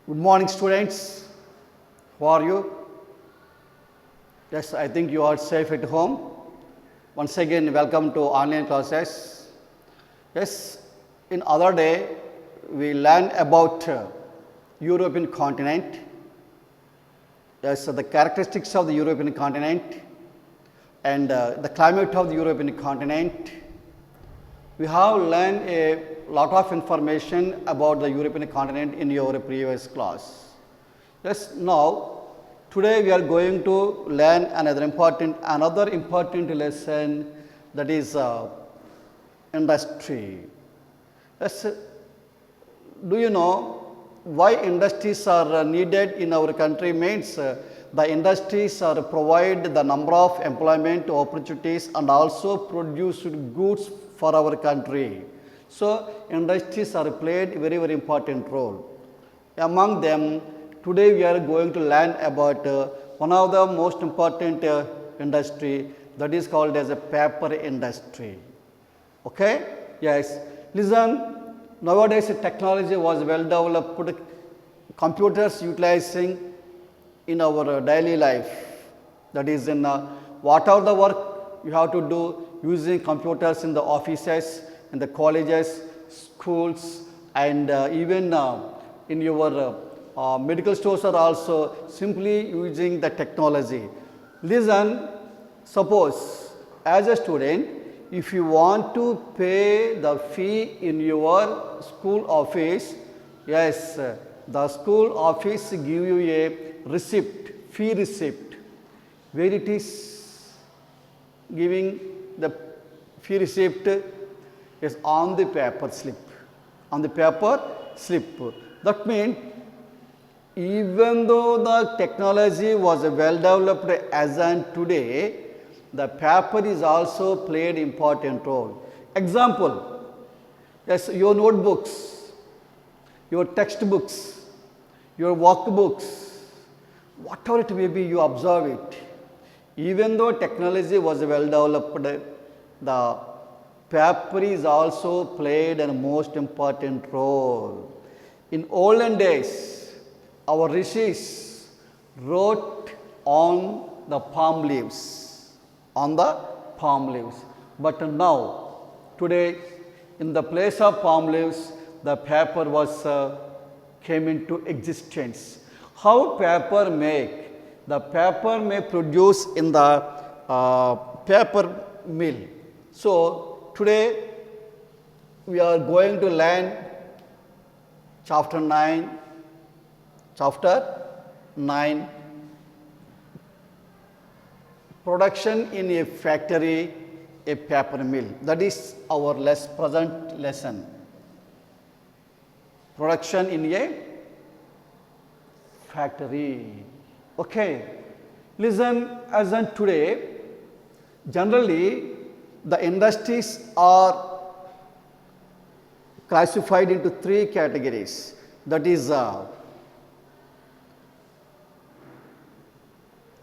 Good morning, students. How are you? Yes, I think you are safe at home. Once again, welcome to online classes. Yes, in other day, we learned about European continent. Yes, the characteristics of the European continent and the climate of the European continent. We have learned a lot of information about the European continent in your previous class. Yes, now today we are going to learn another important lesson, that is industry. Yes, do you know why industries are needed in our country? Means the industries are provide the number of employment opportunities and also produce goods for our country. So industries are played very important role. Among them, today we are going to learn about one of the most important industry, that is called as a paper industry. Okay? Yes. Listen, nowadays technology was well developed, computers utilizing in our daily life. That is in whatever the work you have to do using computers in the offices, in the colleges, schools, and even in your medical stores are also simply using the technology. Listen, suppose as a student, if you want to pay the fee in your school office, yes, the school office give you a receipt, fee receipt, where it is giving the fee receipt is on the paper slip. On the paper slip. That means even though the technology was well developed as on today, the paper is also played important role. Example, yes, your notebooks, your textbooks, your workbooks, whatever it may be, you observe it. Even though technology was well developed, the paper is also played a most important role. In olden days, our rishis wrote on the palm leaves, But now, today, in the place of palm leaves, the paper was came into existence. How paper make? The paper may produce in the paper mill. So today we are going to learn chapter 9, production in a factory, a paper mill. That is our present lesson. Production in a factory. Okay, listen, as on today, generally the industries are classified into three categories. That is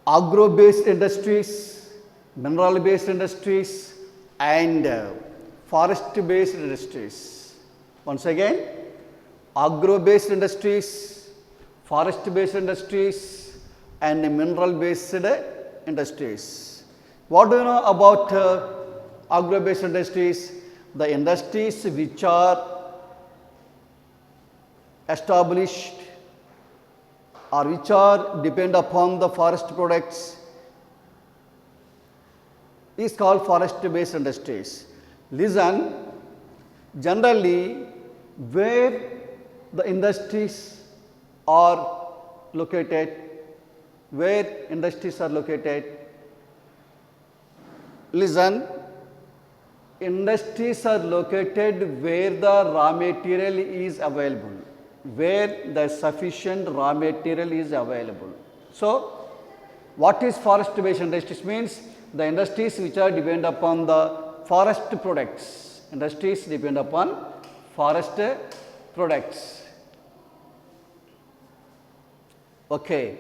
agro-based industries, mineral-based industries, and forest-based industries. Once again, agro-based industries, forest-based industries, and mineral-based industries. What do you know about agro-based industries? The industries which are established or which are depend upon the forest products is called forest-based industries. Listen, generally where the industries are located, listen, industries are located where the raw material is available, where the sufficient raw material is available. So, what is forest-based industries? Means the industries which are depend upon the forest products. Industries depend upon forest products. Okay.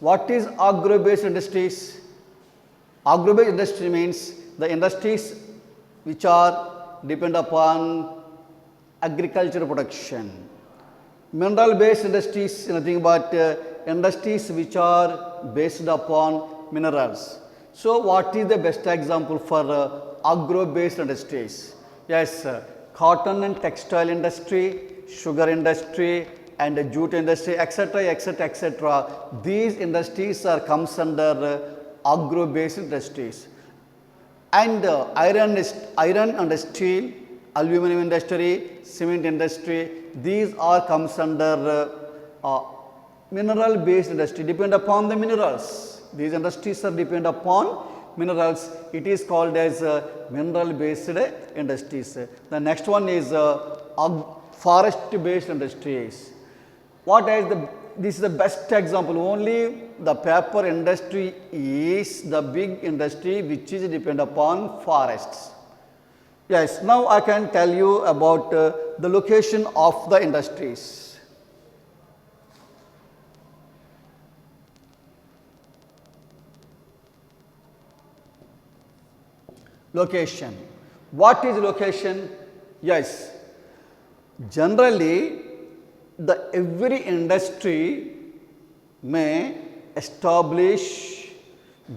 What is agro-based industries? Agro-based industry means the industries which are depend upon agricultural production. Mineral based industries nothing but industries which are based upon minerals. So, what is the best example for agro based industries? Yes, cotton and textile industry, sugar industry and jute industry, etc., etc., etc. These industries are comes under agro based industries. And iron and steel, aluminum industry, cement industry, these are comes under mineral based industry, depend upon the minerals. These industries are depend upon minerals. It is called as mineral based industries. The next one is forest based industries. What is the this is the best example. Only the paper industry is the big industry which is depend upon forests. Yes, now I can tell you about the location of the industries. Location. What is location? Yes, generally the every industry may establish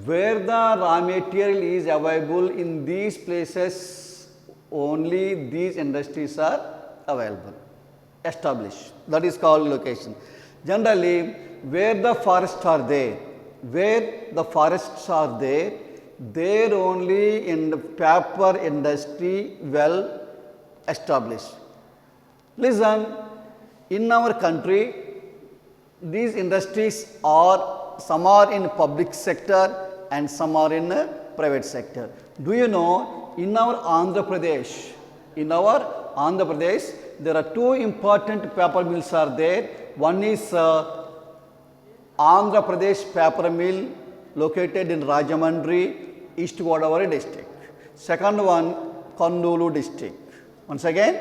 where the raw material is available in these places, only these industries are available, established, that is called location. Generally where the forests are there, there only in the paper industry well established. Listen, in our country, these industries are some are in public sector and some are in private sector. Do you know in our Andhra Pradesh, there are two important paper mills are there. One is Andhra Pradesh paper mill located in Rajamandri, East Godavari district. Second one, Kurnool district. Once again,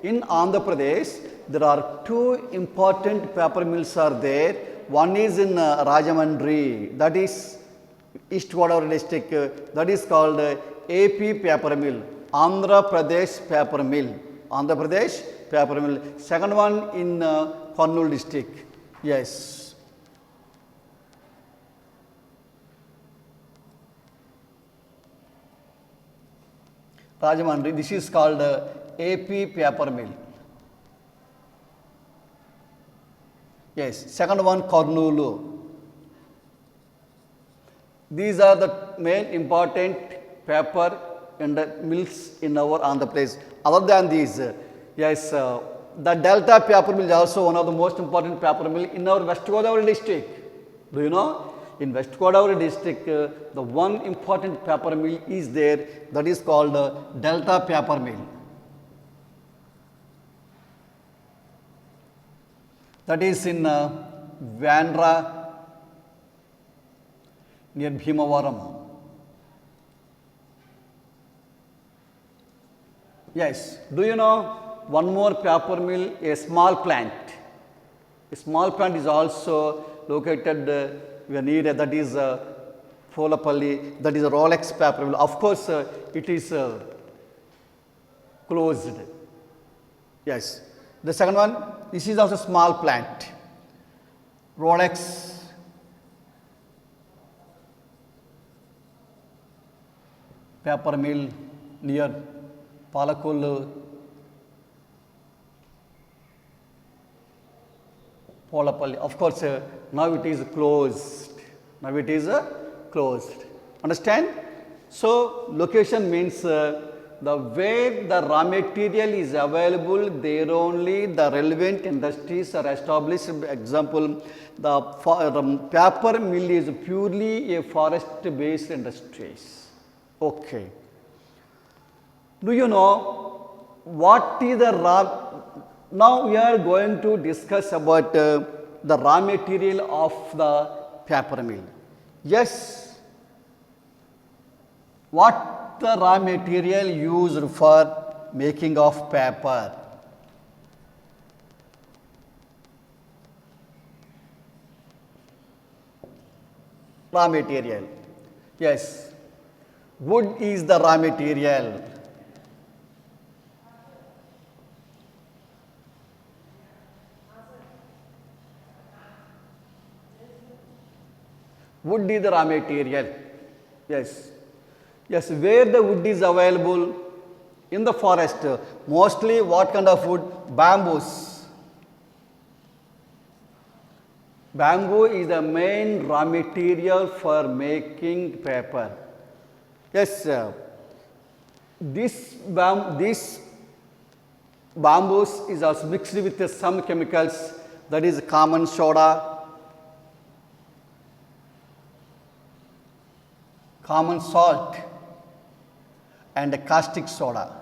in Andhra Pradesh, there are two important paper mills are there. One is in Rajamandri, that is East Godavari district, that is called AP paper mill, Andhra Pradesh paper mill. Second one in Kurnool district. Yes. Rajamandri, this is called AP paper mill. Yes, second one Kurnool. These are the main important paper and mills in our Andhra Pradesh. Other than these, yes, the Delta paper mill is also one of the most important paper mill in our West Godavari district. Do you know? In West Godavari district, the one important paper mill is there, that is called Delta paper mill. That is in Vandra near Bhimavaram. Yes, do you know one more paper mill, a small plant? A small plant is also located near, that is Polapalli, that is a Rolex paper mill. Of course, it is closed. Yes. The second one, this is also small plant, Rolex paper mill near Palakul, Polapalli. Of course, now it is closed. Understand? So, location means the way the raw material is available, there only the relevant industries are established. Example, the paper mill is purely a forest based industries. Okay. Do you know what is the raw? Now we are going to discuss about the raw material of the paper mill. Yes. What the raw material used for making of paper? Raw material. Yes. Wood is the raw material. Wood is the raw material. Yes. Yes, where the wood is available? In the forest. Mostly what kind of wood? Bamboos. Bamboo is the main raw material for making paper. Yes, this bamboos is also mixed with some chemicals, that is common soda, common salt and caustic soda.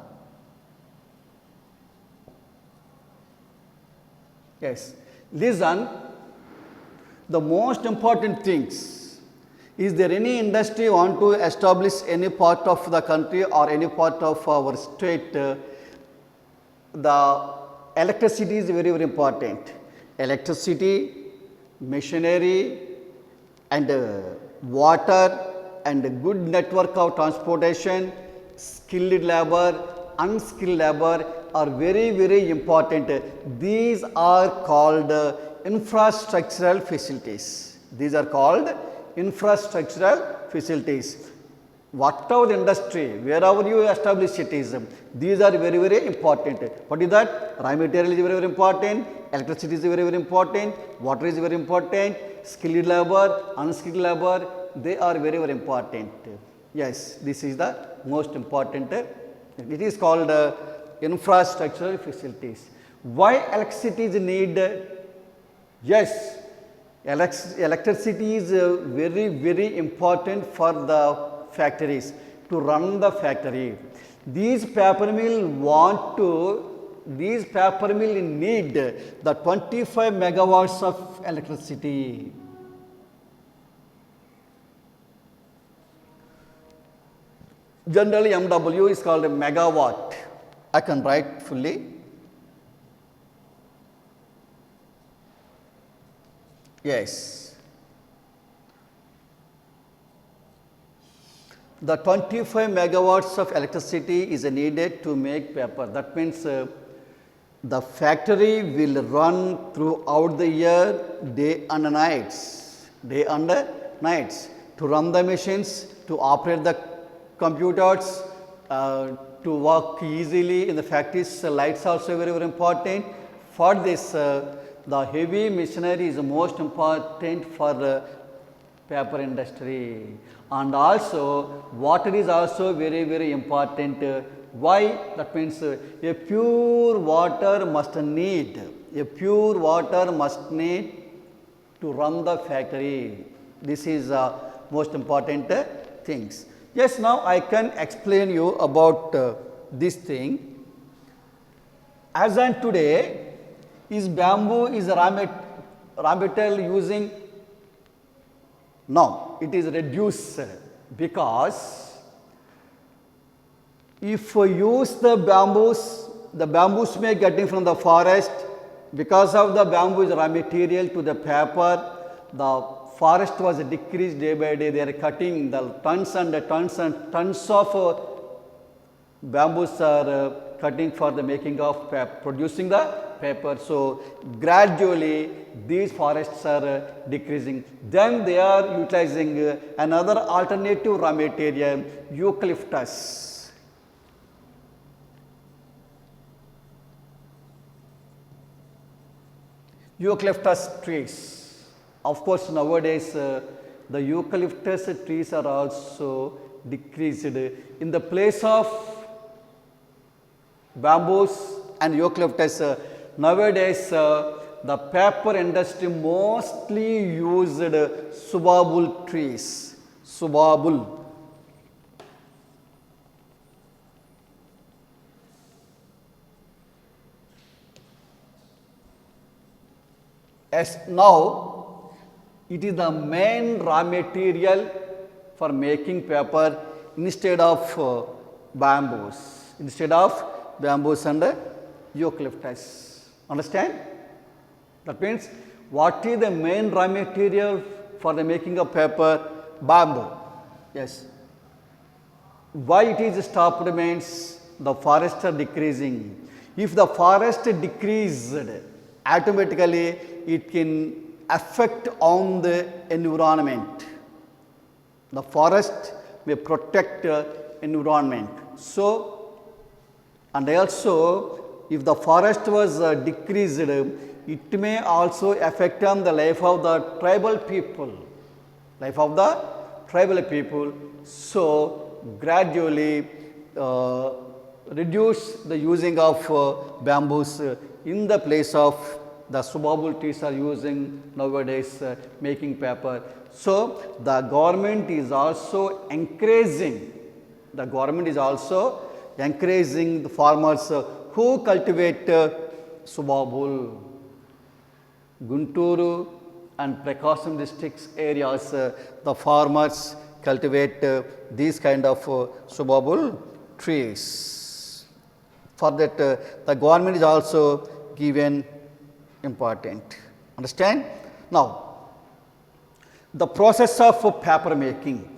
Yes, listen, the most important things, is there any industry want to establish any part of the country or any part of our state? The electricity is very, very important. Electricity, machinery and water and good network of transportation, skilled labor, unskilled labor are very, very important. These are called infrastructural facilities. These are called infrastructural facilities. Whatever industry, wherever you establish it is, these are very, very important. What is that? Raw material is very, very important, electricity is very, very important, water is very important, skilled labor, unskilled labor, they are very, very important. Yes, this is the most important. It is called infrastructural facilities. Why electricity is needed? Yes, electricity is very, very important for the factories, to run the factory. These paper mill need the 25 megawatts of electricity. Generally MW is called a megawatt. I can write fully. Yes. The 25 megawatts of electricity is needed to make paper. That means the factory will run throughout the year, day and nights, to run the machines, to operate the computers, to work easily in the factories. Lights also very, very important. For this, the heavy machinery is most important for paper industry, and also water is also very, very important. Why? That means a pure water must need to run the factory. This is most important things. Yes, now I can explain you about this thing. As on today, is bamboo is raw material using? No, it is reduced, because if we use the bamboos may getting from the forest, because of the bamboo is raw material to the paper, the forest was decreased day by day. They are cutting the tons and tons of bamboos are cutting for the making of producing the paper. So, gradually these forests are decreasing. Then they are utilizing another alternative raw material, eucalyptus. Eucalyptus trees. Of course, nowadays the eucalyptus trees are also decreased. In the place of bamboos and eucalyptus, nowadays the paper industry mostly used subabul trees. Subabul. As now, it is the main raw material for making paper instead of bamboos, and eucalyptus. Understand? That means what is the main raw material for the making of paper? Bamboo. Yes. Why it is stopped means the forests are decreasing. If the forest decreased, automatically it can affect on the environment. The forest may protect environment. So, and also if the forest was decreased, it may also affect on the life of the tribal people, life of the tribal people. So, gradually reduce the using of bamboos in the place of the subabul trees are using nowadays making paper. So, the government is also encouraging, the farmers who cultivate subabul. Guntur and Prakasam districts areas, the farmers cultivate these kind of subabul trees. For that, the government is also given important. Understand? Now, the process of paper making.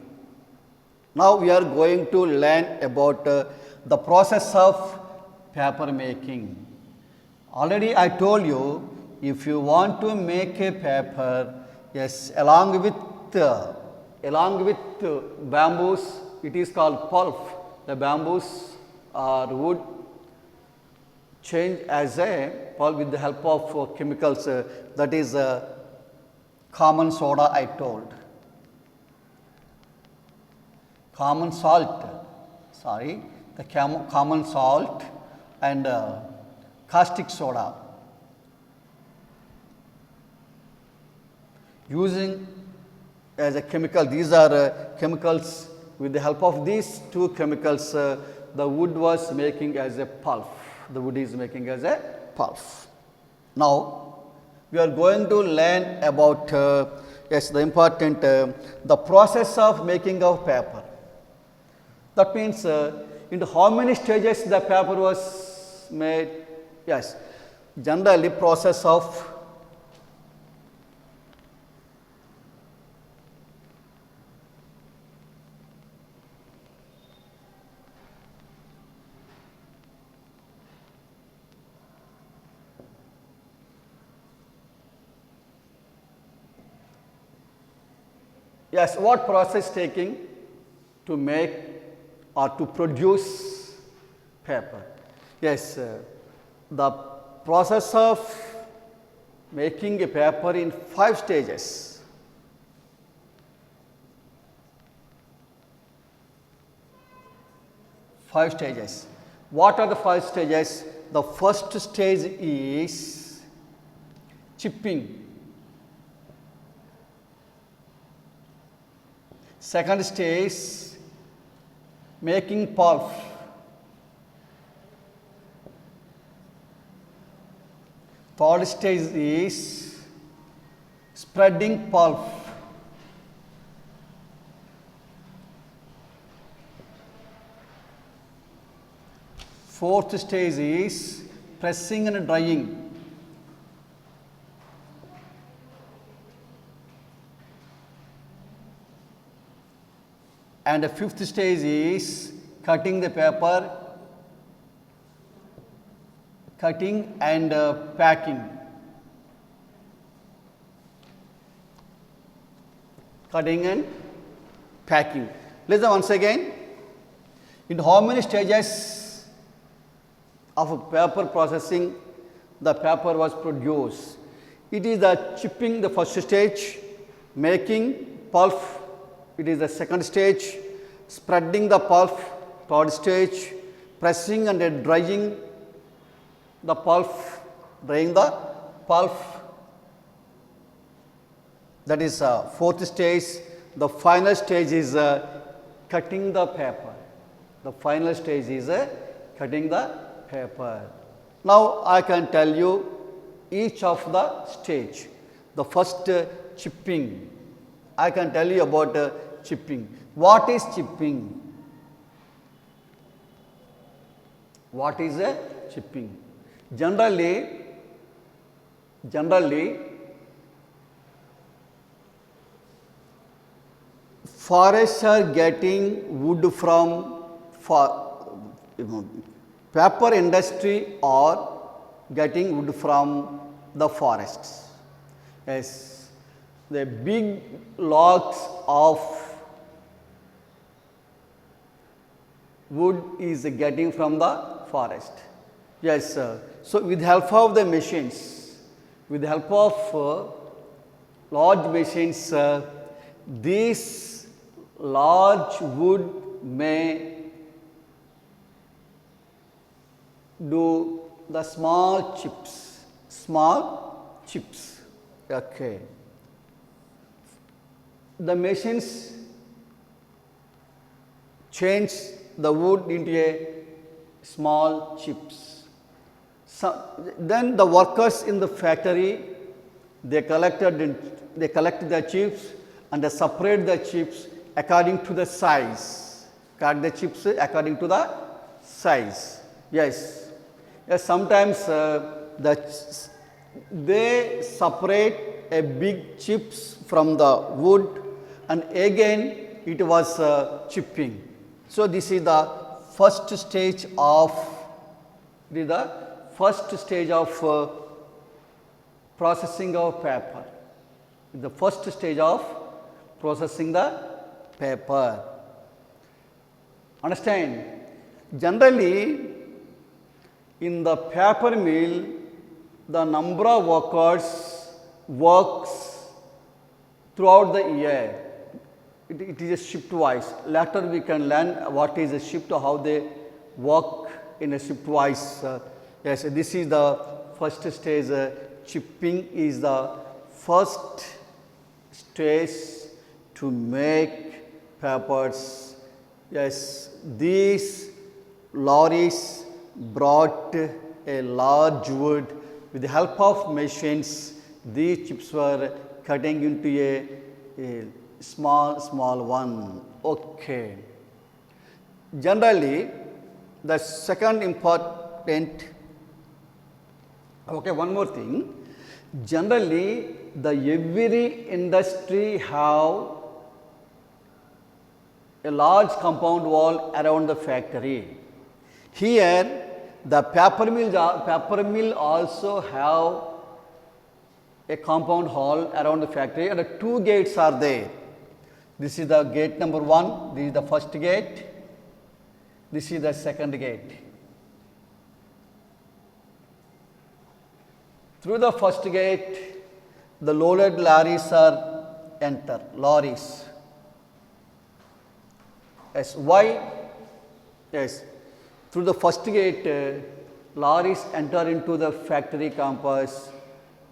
Now, we are going to learn about the process of paper making. Already I told you, if you want to make a paper, yes, along with bamboos, it is called pulp. The bamboos or wood change as a pulp with the help of chemicals. That is common soda I told. Common salt, sorry, the common salt and caustic soda. Using as a chemical, these are chemicals. With the help of these two chemicals, the wood was making as a pulp. The wood is making as a pulp. Now, we are going to learn about yes, the important the process of making of paper. That means in how many stages the paper was made? Yes, generally process of yes, what process taking to make or to produce paper? Yes, the process of making a paper in 5 stages. Five stages. What are the 5 stages? The first stage is chipping. Second stage, making pulp. Third stage is spreading pulp. Fourth stage is pressing and drying. And the fifth stage is cutting the paper, cutting and packing. Cutting and packing. Listen once again. In how many stages of paper processing the paper was produced? It is the chipping, the first stage, making pulp, it is the second stage, spreading the pulp, third stage, pressing and drying the pulp, drying the pulp, that is fourth stage. The final stage is cutting the paper. The final stage is cutting the paper. Now, I can tell you each of the stage. The first chipping, I can tell you about chipping. What is chipping? What is chipping? Generally, forests are getting wood from paper industry or getting wood from the forests. Yes, the big logs of wood is getting from the forest. Yes, so with help of the machines, with the help of large machines, these large wood may do the small chips. Okay. The machines change the wood into a small chips. So, then the workers in the factory, they collect the chips and they separate the chips according to the size. Cut the chips according to the size. Yes. Yes, sometimes they separate a big chips from the wood and again it was chipping. So, this is the first stage of processing of paper. The first stage of processing the paper. Understand? Generally, in the paper mill, the number of workers works throughout the year. It is a shift wise. Later we can learn what is a shift, how they work in a shift wise. Yes, this is the first stage. Chipping is the first stage to make papers. Yes, these lorries brought a large wood. With the help of machines, these chips were cutting into a small one. Okay. Generally, the second important, okay, one more thing. Generally, every industry have a large compound wall around the factory. Here, the paper mill also have a compound hall around the factory and two gates are there. This is the gate number 1, this is the first gate, this is the second gate. Through the first gate, the loaded lorries are enter, lorries. Yes, why? Yes, through the first gate, lorries enter into the factory campus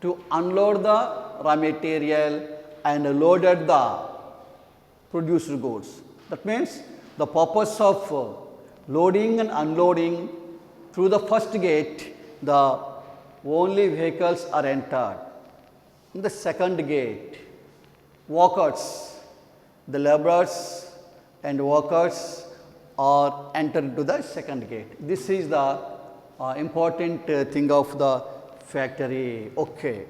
to unload the raw material and loaded the produced goods. That means the purpose of loading and unloading through the first gate, the only vehicles are entered. In the second gate, workers, the laborers and workers are entered into the second gate. This is the important thing of the factory. Okay.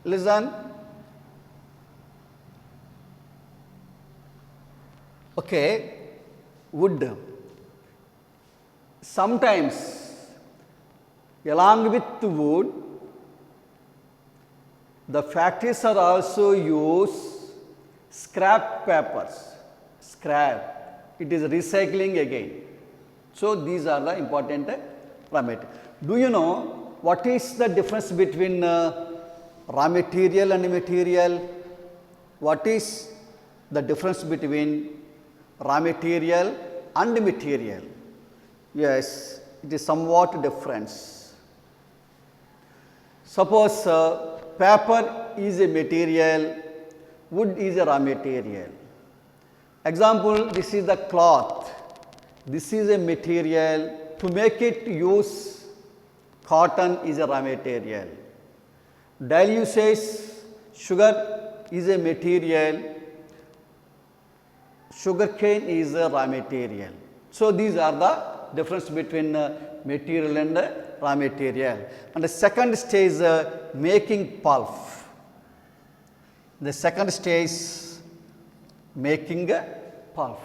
Listen. Okay. Wood. Sometimes, along with wood, the factories are also use scrap papers. Scrap. It is recycling again. So, these are the important raw material. Do you know what is the difference between raw material and material? What is the difference between raw material and material? Yes, it is somewhat different. Suppose paper is a material, wood is a raw material. Example, this is the cloth, this is a material. To make it use cotton is a raw material. Daily usage, sugar is a material, sugarcane is a raw material. So, these are the difference between material and raw material. And the second stage making pulp. The second stage making pulp.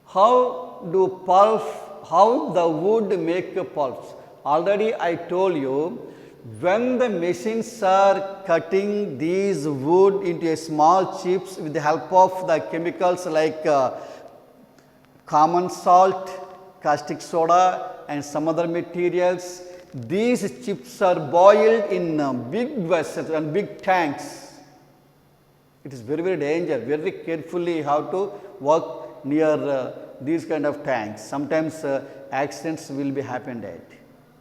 How the wood make pulps? Already I told you, when the machines are cutting these wood into a small chips with the help of the chemicals like common salt, caustic soda and some other materials. These chips are boiled in big vessels and big tanks. It is very dangerous. Very carefully you have to work near these kind of tanks. Sometimes accidents will be happened at.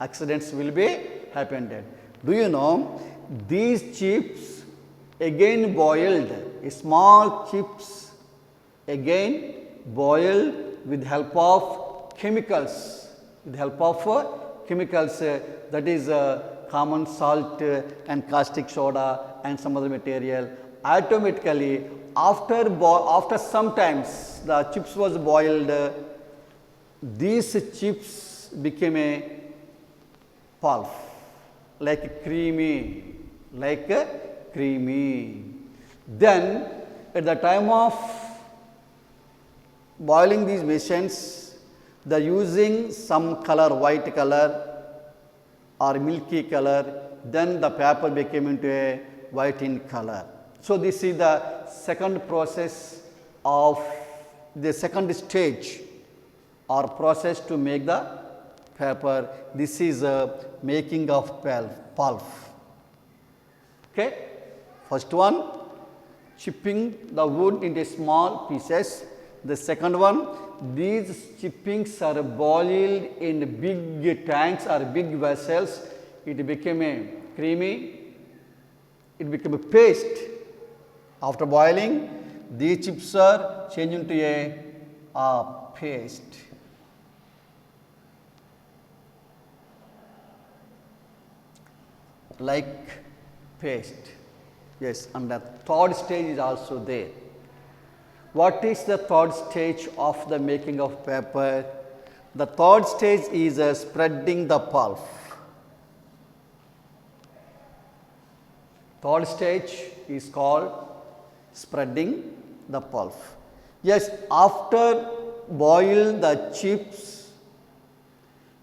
Accidents will be happened at. Do you know these chips again boiled, small chips again boiled with help of chemicals, that is common salt and caustic soda and some other material. Automatically after sometimes the chips was boiled, these chips became a pulp, like creamy. Then at the time of boiling these machines, they are using some color, white color or milky color, then the paper became into a white in color. So, this is the second process of the second stage or process to make the paper. This is making of pulp. Okay. First one, chipping the wood into small pieces. The second one, these chippings are boiled in big tanks or big vessels. It became a creamy, it became a paste. After boiling, these chips are changed into a paste. Like paste. Yes, and the third stage is also there. What is the third stage of the making of paper? The third stage is spreading the pulp. Third stage is called spreading the pulp. Yes, after boil the chips,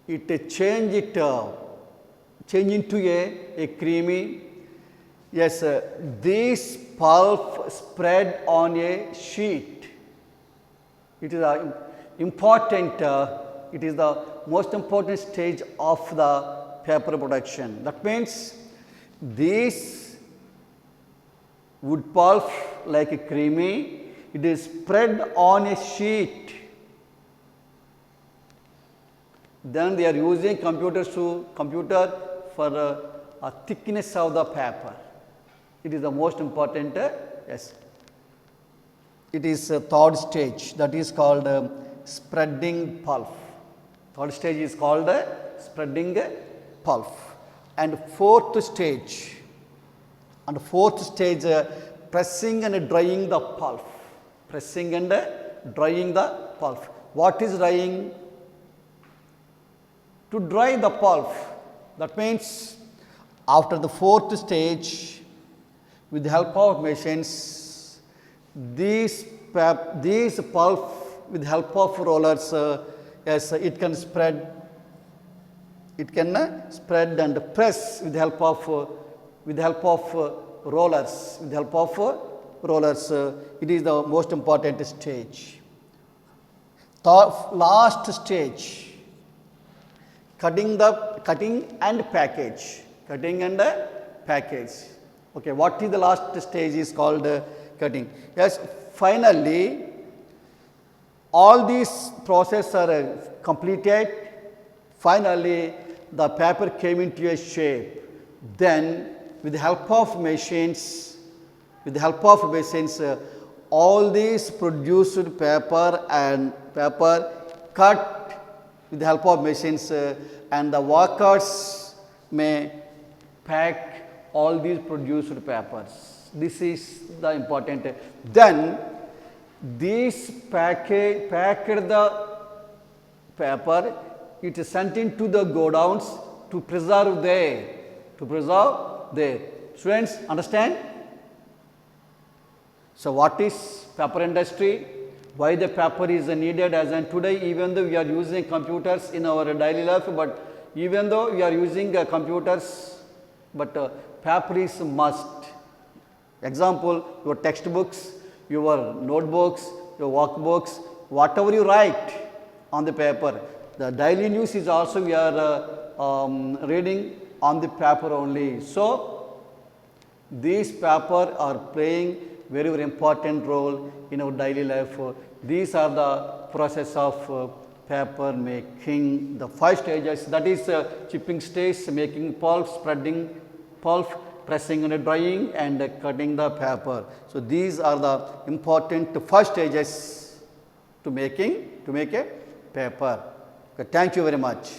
it change into a creamy. Yes, this pulp spread on a sheet. It is important. It is the most important stage of the paper production. That means this wood pulp, like a creamy, it is spread on a sheet. Then they are using computer for a thickness of the paper. It is the most important. Yes, it is a third stage, that is called spreading pulp. Third stage is called spreading pulp. And fourth stage, pressing and drying the pulp. Pressing and drying the pulp. What is drying? To dry the pulp. That means after the fourth stage, with the help of machines, these pulp with help of rollers, yes, it can spread. It can spread and press with the help of rollers. With the help of rollers, it is the most important stage. The last stage, cutting and package. Okay, what is the last stage is called cutting. Yes, finally, all these processes are completed. Finally, the paper came into a shape. Then, with the help of machines, all these produced paper cut with the help of machines, and the workers may pack all these produced papers. This is the important. Then this packed the paper, it is sent into the godowns to preserve there. Students, understand? So what is paper industry? Why the paper is needed? As and today, even though we are using computers in our daily life, but even though we are using computers, but paper is must. Example, your textbooks, your notebooks, your workbooks, whatever you write on the paper, the daily news is also we are reading on the paper only. So, these paper are playing very, very important role in our daily life. These are the process of paper making. The 5 stages, that is chipping stage, making pulp, spreading pulp, pressing and drying and cutting the paper. So, these are the important 5 stages to make a paper. Okay, thank you very much.